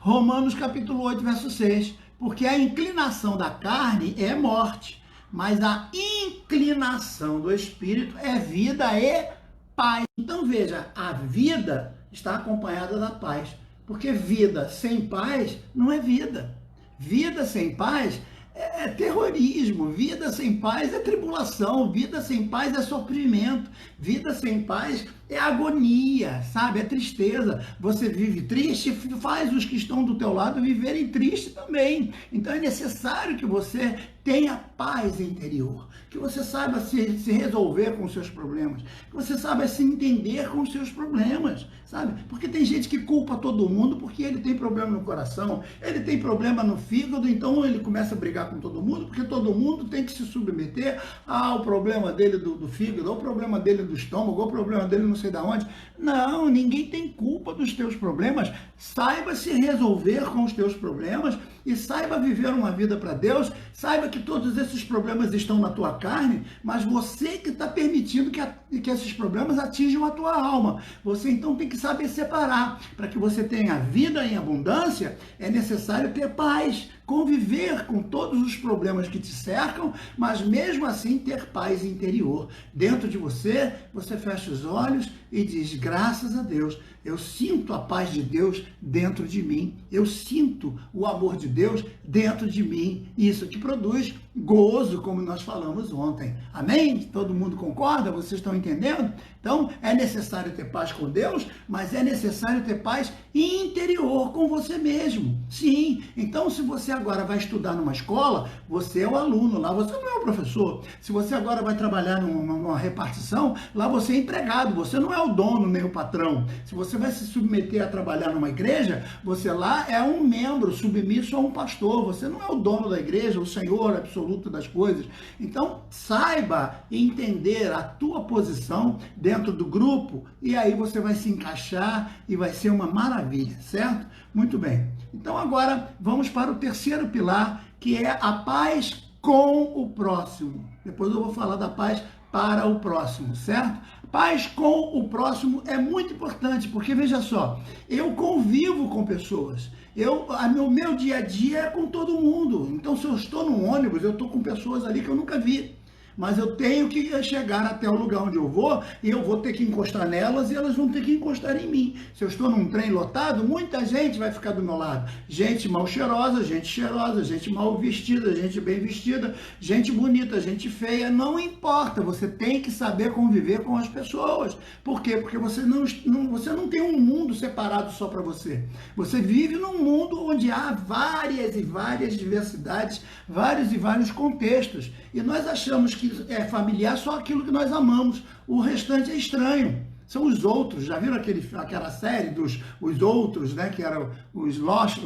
Speaker 1: Romanos capítulo 8, verso 6, porque a inclinação da carne é morte, mas a inclinação do Espírito é vida e paz. Então veja, a vida está acompanhada da paz, porque vida sem paz não é vida. Vida sem paz é terrorismo, vida sem paz é tribulação, vida sem paz é sofrimento, vida sem paz é agonia, sabe? É tristeza. Você vive triste, faz os que estão do teu lado viverem triste também. Então é necessário que você tenha paz interior, que você saiba se resolver com os seus problemas, que você saiba se entender com os seus problemas, sabe? Porque tem gente que culpa todo mundo porque ele tem problema no coração, ele tem problema no fígado, então ele começa a brigar com todo mundo, porque todo mundo tem que se submeter ao problema dele do fígado, ao problema dele do estômago, ao problema dele não sei de onde. Não, ninguém tem culpa dos teus problemas. Saiba se resolver com os teus problemas e saiba viver uma vida para Deus. Saiba que todos esses problemas estão na tua carne, mas você que está permitindo que esses problemas atinjam a tua alma. Você então tem que saber separar. Para que você tenha vida em abundância, é necessário ter paz, conviver com todos os problemas que te cercam, mas mesmo assim ter paz interior. Dentro de você, você fecha os olhos e diz: graças a Deus, eu sinto a paz de Deus dentro de mim, eu sinto o amor de Deus dentro de mim. Isso que produz gozo, como nós falamos ontem. Amém? Todo mundo concorda? Vocês estão entendendo? Então, é necessário ter paz com Deus, mas é necessário ter paz interior com você mesmo. Sim, então se você agora vai estudar numa escola, você é o aluno, lá você não é o professor. Se você agora vai trabalhar numa repartição, lá você é empregado, você não é o dono nem o patrão. Se você vai se submeter a trabalhar numa igreja, você lá é um membro submisso a um pastor, você não é o dono da igreja, o senhor absoluto das coisas. Então, saiba entender a tua posição dentro do grupo, e aí você vai se encaixar e vai ser uma maravilha, certo? Muito bem. Então agora vamos para o terceiro pilar, que é a paz com o próximo. Depois eu vou falar da paz para o próximo, certo? Paz com o próximo é muito importante, porque veja só, eu convivo com pessoas. O meu dia a dia é com todo mundo. Então, se eu estou num ônibus, eu estou com pessoas ali que eu nunca vi. Mas eu tenho que chegar até o lugar onde eu vou e eu vou ter que encostar nelas e elas vão ter que encostar em mim. Se eu estou num trem lotado, muita gente vai ficar do meu lado. Gente mal cheirosa, gente mal vestida, gente bem vestida, gente bonita, gente feia, não importa. Você tem que saber conviver com as pessoas. Por quê? Porque você não tem um mundo separado só para você. Você vive num mundo onde há várias e várias diversidades, vários e vários contextos. E nós achamos que é familiar só aquilo que nós amamos, o restante é estranho. São os outros, já viram aquela série dos Os Outros, né? Que eram os Lost,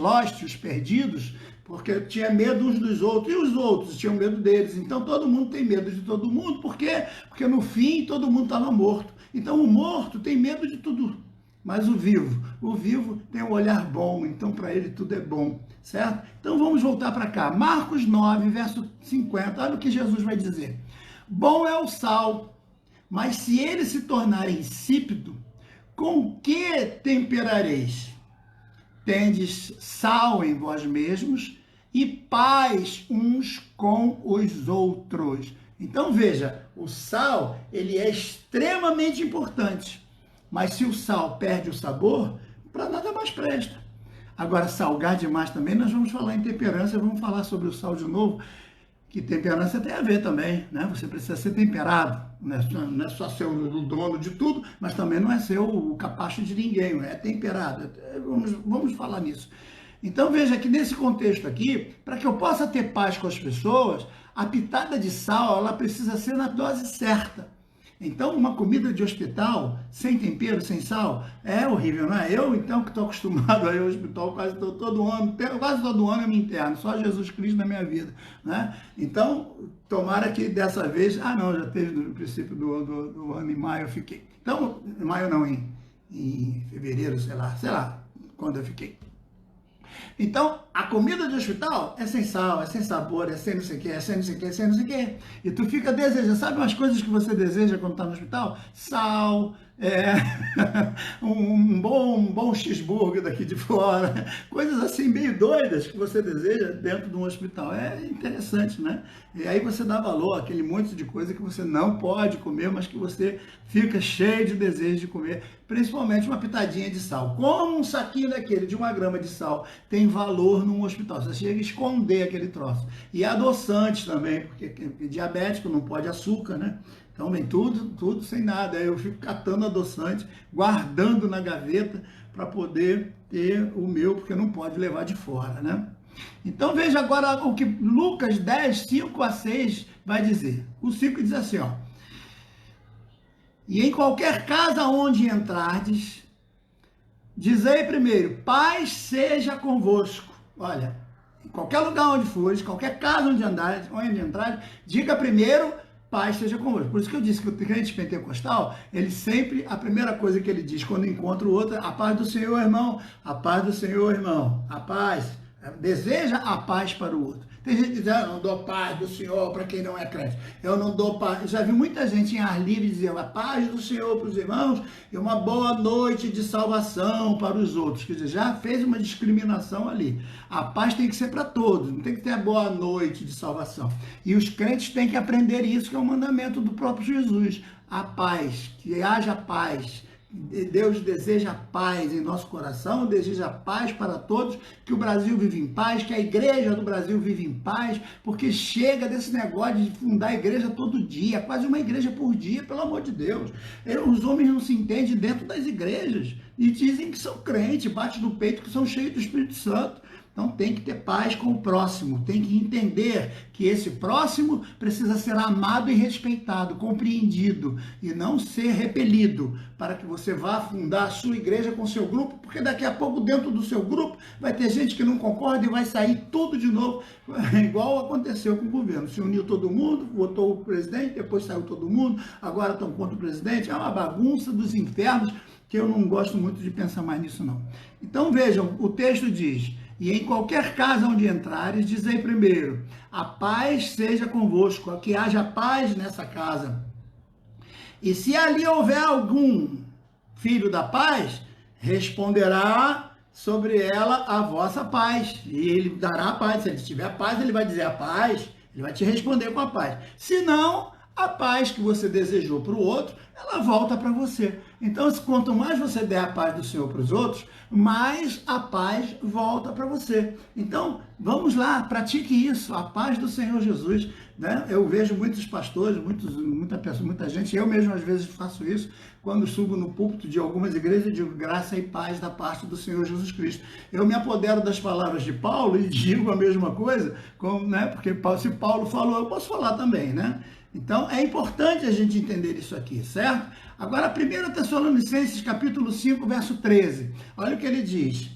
Speaker 1: os perdidos, porque tinha medo uns dos outros, e os outros tinham medo deles. Então todo mundo tem medo de todo mundo, por quê? Porque no fim todo mundo estava morto. Então o morto tem medo de tudo, mas o vivo tem um olhar bom, então para ele tudo é bom, certo? Então vamos voltar para cá, Marcos 9, verso 50, olha o que Jesus vai dizer. Bom é o sal, mas se ele se tornar insípido, com que temperareis? Tendes sal em vós mesmos e paz uns com os outros. Então veja, o sal, ele é extremamente importante. Mas se o sal perde o sabor, para nada mais presta. Agora, salgar demais também, nós vamos falar em temperança, vamos falar sobre o sal de novo, que temperança tem a ver também, né? Você precisa ser temperado, não é só ser o dono de tudo, mas também não é ser o capacho de ninguém, é temperado. Vamos falar nisso. Então veja que nesse contexto aqui, para que eu possa ter paz com as pessoas, a pitada de sal, ela precisa ser na dose certa. Então, uma comida de hospital, sem tempero, sem sal, é horrível, não é? Eu, então, que estou acostumado a ir ao hospital quase todo ano eu me interno, só Jesus Cristo na minha vida, né? Então, tomara que dessa vez, já teve no princípio do ano, em maio eu fiquei. Então, em maio não, em fevereiro, sei lá, quando eu fiquei. Então, a comida de hospital é sem sal, é sem sabor, é sem não sei o que, é sem não sei o que, é sem não sei o que. E tu fica desejando, sabe umas coisas que você deseja quando está no hospital? Sal, um bom cheeseburger daqui de fora, coisas assim meio doidas que você deseja dentro de um hospital. É interessante, né? E aí você dá valor àquele monte de coisa que você não pode comer, mas que você fica cheio de desejo de comer, principalmente uma pitadinha de sal. Como um saquinho daquele de 1 grama de sal tem valor num hospital, você chega a esconder aquele troço. E adoçantes também, porque diabético não pode açúcar, né? Então vem tudo sem nada. Aí eu fico catando adoçante, guardando na gaveta para poder ter o meu, porque não pode levar de fora, né? Então veja agora o que Lucas 10, 5 a 6 vai dizer. O 5 diz assim, ó. E em qualquer casa onde entrardes, dizei primeiro, paz seja convosco. Olha, em qualquer lugar onde fores, qualquer casa onde entrares, diga primeiro, paz seja convosco. Por isso que eu disse que o crente pentecostal, ele sempre, a primeira coisa que ele diz quando encontra o outro, a paz do Senhor, irmão, a paz do Senhor, irmão, a paz, deseja a paz para o outro. Tem gente que diz, eu não dou paz do Senhor para quem não é crente. Eu não dou paz. Eu já vi muita gente em ar livre dizer a paz do Senhor para os irmãos e uma boa noite de salvação para os outros. Quer dizer, já fez uma discriminação ali. A paz tem que ser para todos, não tem que ter a boa noite de salvação. E os crentes têm que aprender isso, que é o mandamento do próprio Jesus. A paz, que haja paz. Deus deseja paz em nosso coração, deseja paz para todos, que o Brasil vive em paz, que a igreja do Brasil vive em paz, porque chega desse negócio de fundar a igreja todo dia, quase uma igreja por dia, pelo amor de Deus. Os homens não se entendem dentro das igrejas e dizem que são crentes, bate no peito que são cheios do Espírito Santo. Então tem que ter paz com o próximo, tem que entender que esse próximo precisa ser amado e respeitado, compreendido e não ser repelido, para que você vá fundar a sua igreja com o seu grupo, porque daqui a pouco dentro do seu grupo vai ter gente que não concorda e vai sair tudo de novo, igual aconteceu com o governo. Se uniu todo mundo, votou o presidente, depois saiu todo mundo, agora estão contra o presidente, é uma bagunça dos infernos que eu não gosto muito de pensar mais nisso não. Então vejam, o texto diz... E em qualquer casa onde entrares, dizei primeiro, a paz seja convosco, que haja paz nessa casa. E se ali houver algum filho da paz, responderá sobre ela a vossa paz. E ele dará a paz. Se ele tiver paz, ele vai dizer a paz, ele vai te responder com a paz. Se não, a paz que você desejou para o outro, ela volta para você. Então, quanto mais você der a paz do Senhor para os outros, mais a paz volta para você. Então, vamos lá, pratique isso, a paz do Senhor Jesus. Né? Eu vejo muitos pastores, muita gente, eu mesmo às vezes faço isso, quando subo no púlpito de algumas igrejas, eu digo graça e paz da parte do Senhor Jesus Cristo. Eu me apodero das palavras de Paulo e digo a mesma coisa, né? Porque se Paulo falou, eu posso falar também, né? Então, é importante a gente entender isso aqui, certo? Agora, 1 Tessalonicenses, capítulo 5, verso 13. Olha o que ele diz.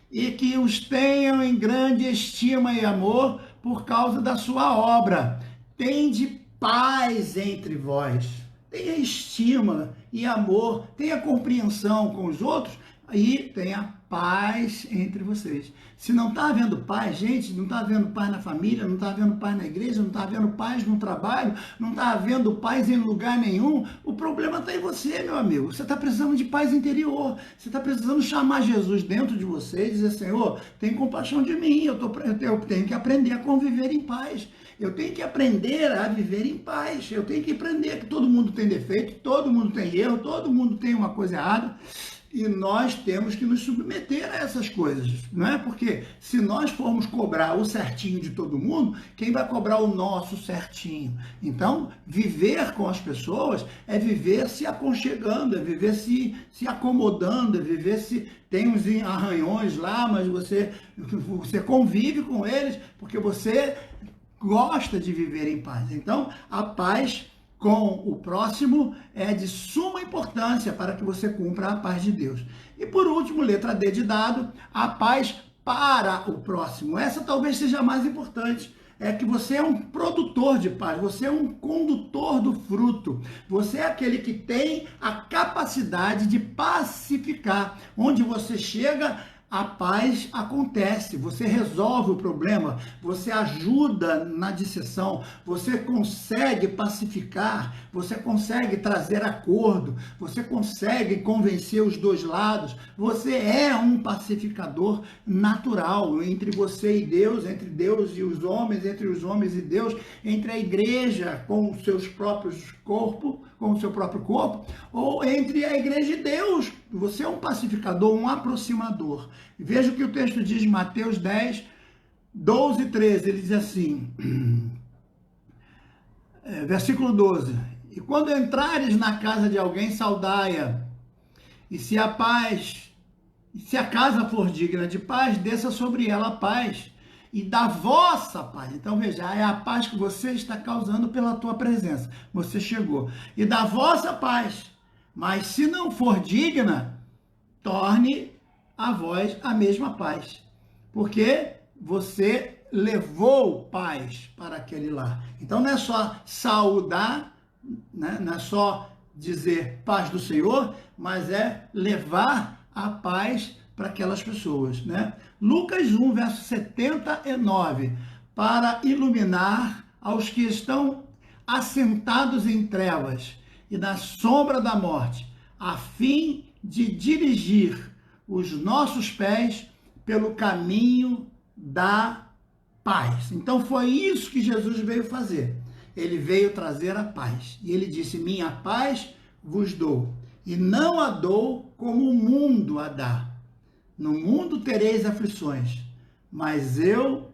Speaker 1: E que os tenham em grande estima e amor por causa da sua obra. Tende paz entre vós. Tenha estima e amor, tenha compreensão com os outros e tenha paz entre vocês. Se não está havendo paz, gente, não está havendo paz na família, não está havendo paz na igreja, não está havendo paz no trabalho, não está havendo paz em lugar nenhum, o problema está em você, meu amigo. Você está precisando de paz interior, você está precisando chamar Jesus dentro de você e dizer, Senhor, tem compaixão de mim, eu tenho que aprender a conviver em paz. Eu tenho que aprender a viver em paz. Eu tenho que aprender que todo mundo tem defeito, todo mundo tem erro, todo mundo tem uma coisa errada. E nós temos que nos submeter a essas coisas, não é? Porque se nós formos cobrar o certinho de todo mundo, quem vai cobrar o nosso certinho? Então, viver com as pessoas é viver se aconchegando, é viver se acomodando, é viver se tem uns arranhões lá, mas você convive com eles porque você gosta de viver em paz. Então, a paz com o próximo é de suma importância para que você cumpra a paz de Deus. E por último, letra D de dado, a paz para o próximo. Essa talvez seja a mais importante. É que você é um produtor de paz, você é um condutor do fruto, você é aquele que tem a capacidade de pacificar. Onde você chega, a paz acontece, você resolve o problema, você ajuda na disseção, você consegue pacificar, você consegue trazer acordo, você consegue convencer os dois lados, você é um pacificador natural entre você e Deus, entre Deus e os homens, entre os homens e Deus, entre a igreja com os seus próprios corpos, com o seu próprio corpo, ou entre a igreja e Deus. Você é um pacificador, um aproximador. Veja o que o texto diz em Mateus 10, 12 e 13. Ele diz assim, versículo 12. E quando entrares na casa de alguém, saudai-a. E se a casa for digna de paz, desça sobre ela a paz. E da vossa paz. Então veja, é a paz que você está causando pela tua presença. Você chegou. E da vossa paz. Mas se não for digna, torne a vós a mesma paz. Porque você levou paz para aquele lar. Então não é só saudar, né? Não é só dizer paz do Senhor, mas é levar a paz para aquelas pessoas, né? Lucas 1, verso 79, para iluminar aos que estão assentados em trevas e na sombra da morte, a fim de dirigir os nossos pés pelo caminho da paz. Então foi isso que Jesus veio fazer. Ele veio trazer a paz. E ele disse: minha paz vos dou, e não a dou como o mundo a dá. No mundo tereis aflições, mas eu,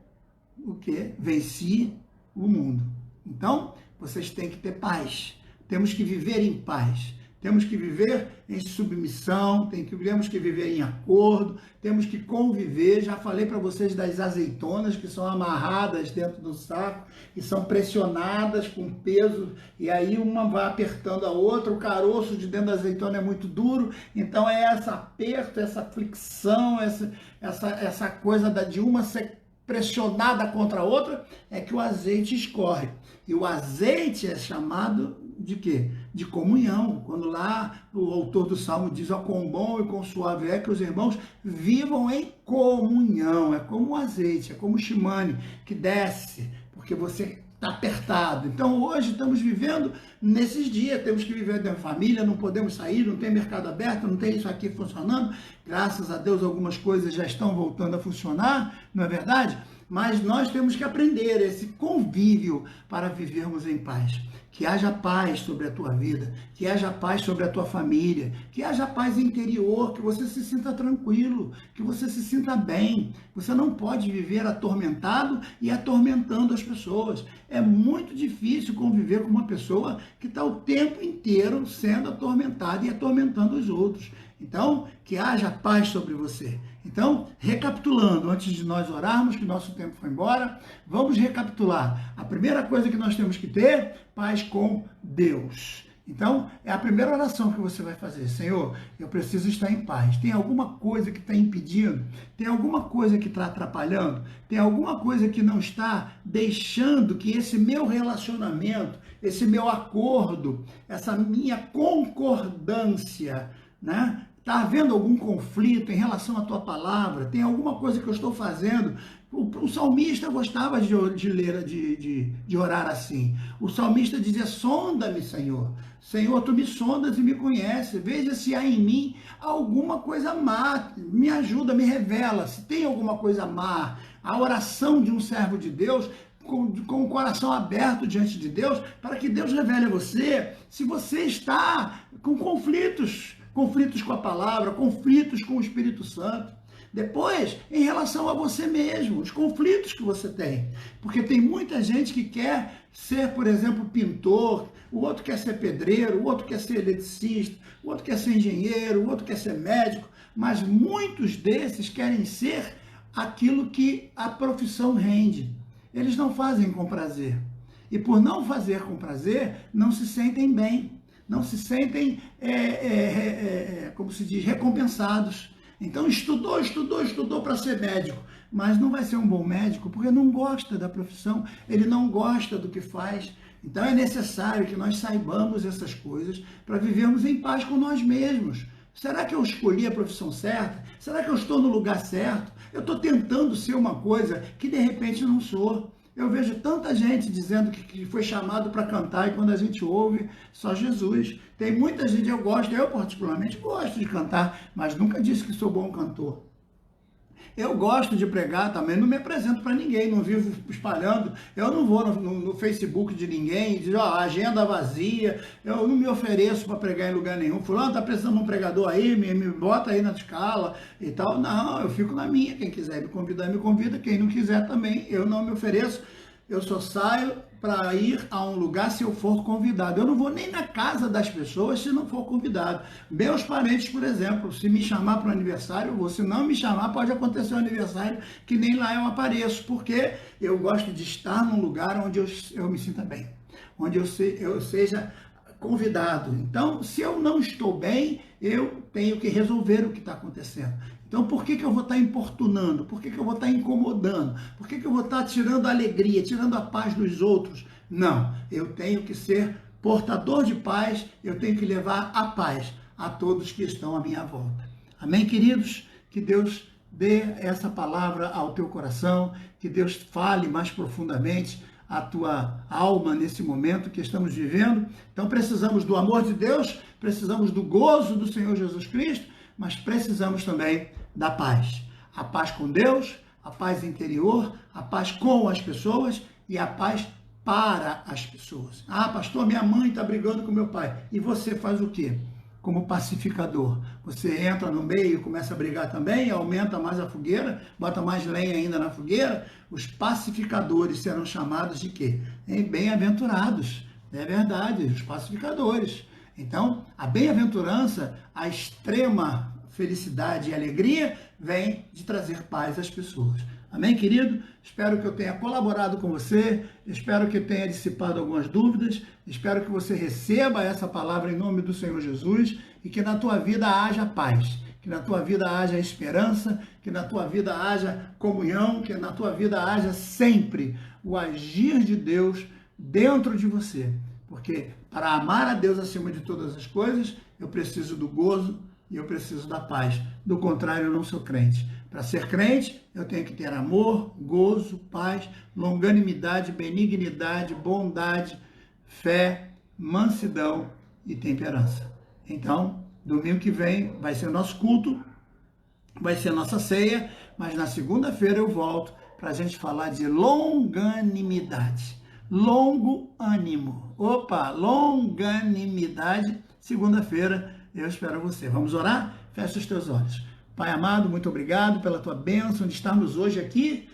Speaker 1: o quê? Venci o mundo. Então, vocês têm que ter paz. Temos que viver em paz. Temos que viver em submissão, temos que viver em acordo, temos que conviver. Já falei para vocês das azeitonas que são amarradas dentro do saco e são pressionadas com peso, e aí uma vai apertando a outra. O caroço de dentro da azeitona é muito duro, então é esse aperto, essa fricção, essa coisa de uma ser pressionada contra a outra, é que o azeite escorre. E o azeite é chamado de quê? De comunhão. Quando lá o autor do Salmo diz: ó, quão bom e quão suave é que os irmãos vivam em comunhão. É como o azeite, é como o shimane que desce, porque você está apertado. Então hoje estamos vivendo nesses dias, temos que viver dentro da família, não podemos sair, não tem mercado aberto, não tem isso aqui funcionando. Graças a Deus algumas coisas já estão voltando a funcionar, não é verdade? Mas nós temos que aprender esse convívio para vivermos em paz. Que haja paz sobre a tua vida, que haja paz sobre a tua família, que haja paz interior, que você se sinta tranquilo, que você se sinta bem. Você não pode viver atormentado e atormentando as pessoas. É muito difícil conviver com uma pessoa que está o tempo inteiro sendo atormentada e atormentando os outros. Então, que haja paz sobre você. Então, recapitulando, antes de nós orarmos, que nosso tempo foi embora, vamos recapitular. A primeira coisa que nós temos que ter, paz com Deus. Então, é a primeira oração que você vai fazer. Senhor, eu preciso estar em paz. Tem alguma coisa que está impedindo? Tem alguma coisa que está atrapalhando? Tem alguma coisa que não está deixando que esse meu relacionamento, esse meu acordo, essa minha concordância, né? Está havendo algum conflito em relação à tua palavra? Tem alguma coisa que eu estou fazendo? O salmista gostava de orar assim. O salmista dizia: sonda-me, Senhor. Senhor, tu me sondas e me conheces. Veja se há em mim alguma coisa má. Me ajuda, me revela. Se tem alguma coisa má. A oração de um servo de Deus, com o coração aberto diante de Deus, para que Deus revele a você se você está com conflitos com a palavra, conflitos com o Espírito Santo. Depois, em relação a você mesmo, os conflitos que você tem. Porque tem muita gente que quer ser, por exemplo, pintor, o outro quer ser pedreiro, o outro quer ser eletricista, o outro quer ser engenheiro, o outro quer ser médico, mas muitos desses querem ser aquilo que a profissão rende. Eles não fazem com prazer. E por não fazer com prazer, não se sentem bem. Não se sentem, como se diz, recompensados. Então estudou para ser médico, mas não vai ser um bom médico porque não gosta da profissão, ele não gosta do que faz. Então é necessário que nós saibamos essas coisas para vivermos em paz com nós mesmos. Será que eu escolhi a profissão certa? Será que eu estou no lugar certo? Eu estou tentando ser uma coisa que de repente não sou. Eu vejo tanta gente dizendo que foi chamado para cantar, e quando a gente ouve, só Jesus. Tem muita gente, eu particularmente gosto de cantar, mas nunca disse que sou bom cantor. Eu gosto de pregar também, não me apresento para ninguém, não vivo espalhando, eu não vou no Facebook de ninguém, diz, ó, agenda vazia, eu não me ofereço para pregar em lugar nenhum. Fulano, tá precisando de um pregador aí, me bota aí na escala e tal. Não, eu fico na minha, quem quiser me convidar, me convida, quem não quiser também, eu não me ofereço. eu só saio para ir a um lugar se eu for convidado. Eu não vou nem na casa das pessoas se não for convidado. Meus parentes, por exemplo, se me chamar para o aniversário, eu vou. Se não me chamar, pode acontecer um aniversário que nem lá eu apareço, porque eu gosto de estar num lugar onde eu me sinta bem, onde eu seja convidado. Então, se eu não estou bem, eu tenho que resolver o que está acontecendo. Então, por que eu vou estar importunando? Por que eu vou estar incomodando? Por que eu vou estar tirando a alegria, tirando a paz dos outros? Não, eu tenho que ser portador de paz, eu tenho que levar a paz a todos que estão à minha volta. Amém, queridos? Que Deus dê essa palavra ao teu coração, que Deus fale mais profundamente a tua alma nesse momento que estamos vivendo. Então precisamos do amor de Deus, precisamos do gozo do Senhor Jesus Cristo, mas precisamos também da paz. A paz com Deus, a paz interior, a paz com as pessoas e a paz para as pessoas. Ah, pastor, minha mãe está brigando com meu pai. E você faz o quê? Como pacificador. Você entra no meio, começa a brigar também, aumenta mais a fogueira, bota mais lenha ainda na fogueira. Os pacificadores serão chamados de quê? Bem-aventurados. É verdade, os pacificadores. Então, a bem-aventurança, a extrema felicidade e alegria, vem de trazer paz às pessoas. Amém, querido? Espero que eu tenha colaborado com você, espero que eu tenha dissipado algumas dúvidas, espero que você receba essa palavra em nome do Senhor Jesus e que na tua vida haja paz, que na tua vida haja esperança, que na tua vida haja comunhão, que na tua vida haja sempre o agir de Deus dentro de você. Porque para amar a Deus acima de todas as coisas, eu preciso do gozo e eu preciso da paz. Do contrário, eu não sou crente. Para ser crente, eu tenho que ter amor, gozo, paz, longanimidade, benignidade, bondade, fé, mansidão e temperança. Então, domingo que vem vai ser nosso culto, vai ser nossa ceia, mas na segunda-feira eu volto para a gente falar de longanimidade. Longo ânimo. Opa, longanimidade. Segunda-feira eu espero você. Vamos orar? Fecha os teus olhos. Pai amado, muito obrigado pela tua bênção de estarmos hoje aqui